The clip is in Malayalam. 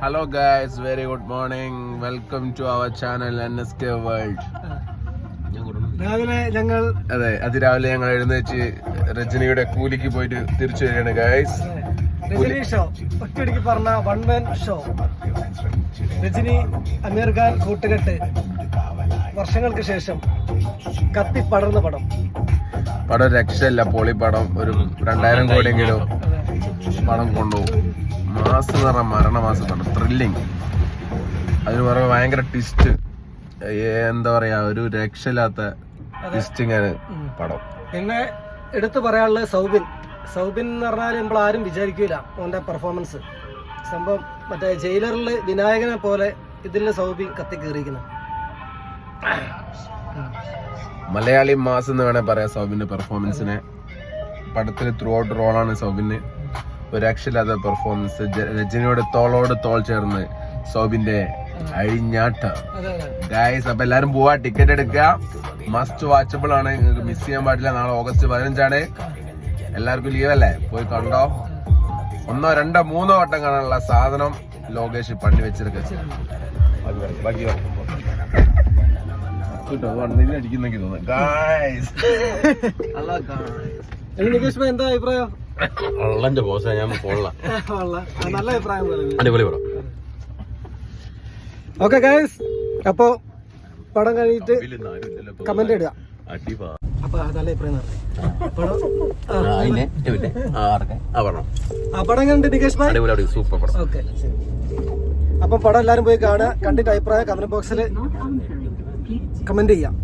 Hello guys, very good morning. Welcome to our channel NSK World. അതെ, അതിരാവിലെ ഞങ്ങൾ എഴുന്നേച്ച് രജനിയുടെ കൂലിക്ക് പോയിട്ട് തിരിച്ചു വരികയാണ് ഗൈസ്. രജനി ഷോ ഒറ്റയടിക്ക് പറഞ്ഞ വൺ മാൻ ഷോ. രജനി അമീർ ഖാൻ കൂട്ടുകെട്ട് വർഷങ്ങൾക്ക് ശേഷം കത്തി പടർന്ന പടം രക്ഷയില്ല, പൊളി പടം. ഒരു 2000 കോടിയെങ്കിലും പടം കൊണ്ടുപോകും. മാസം എന്ന് പറഞ്ഞാൽ മരണമാസം പടം, ത്രില്ലിങ്. അതിന് പുറമെ ഭയങ്കര ട്വിസ്റ്റ്, എന്താ പറയാ, ഒരു രക്ഷയില്ലാത്ത ട്വിസ്റ്റിംഗ് ആണ് പടം. പിന്നെ എടുത്തു പറയാനുള്ളത് സൗബിൻ എന്ന് പറഞ്ഞാൽ നമ്മൾ ആരും വിചാരിക്കൂല അവന്റെ പെർഫോമൻസ്. സംഭവം മറ്റേ ജയിലറിൽ വിനായകനെ പോലെ ഇതിൽ സൗബിൻ കത്തി കയറിയിരിക്കുന്നു. മലയാളി മാസ് എന്ന് വേണേ പറയാം സൗബിന്റെ പെർഫോമൻസിനെ. പടത്തിൽ ത്രൂ ഔട്ട് റോളാണ് സൗബിന്. ഒരു രക്ഷയില്ലാത്ത പെർഫോമൻസ്. രജനിയോട് തോളോട് തോൾ ചേർന്ന് സൗബിന്റെ അഴിഞ്ഞാട്ട ഗൈസ്. അപ്പൊ എല്ലാരും പോവാ, ടിക്കറ്റ് എടുക്കുക. മസ്റ്റ് വാച്ചബിൾ ആണ്, നിങ്ങൾക്ക് മിസ് ചെയ്യാൻ പാടില്ല. നാളെ ഓഗസ്റ്റ് 15 എല്ലാവർക്കും ലീവല്ലേ, പോയി കണ്ടോ. 1, 2, 3 വട്ടം കാണാനുള്ള സാധനം ലോകേഷ് പണി വെച്ചിരിക്കുക. എന്താ അഭിപ്രായം? നല്ല അഭിപ്രായം. ഓക്കെ ഗൈസ്, അപ്പൊ പടം കഴിഞ്ഞിട്ട് കമന്റ് ഇടുക. അപ്പൊ നല്ല അഭിപ്രായം പടം കണ്ട് നികേഷ് ഭായ് സൂപ്പർ പടം. ഓക്കെ, അപ്പം പടം എല്ലാരും പോയി കാണുക. കണ്ടിട്ട് അഭിപ്രായം കമന്റ് ബോക്സിൽ കമന്റ് ചെയ്യാം.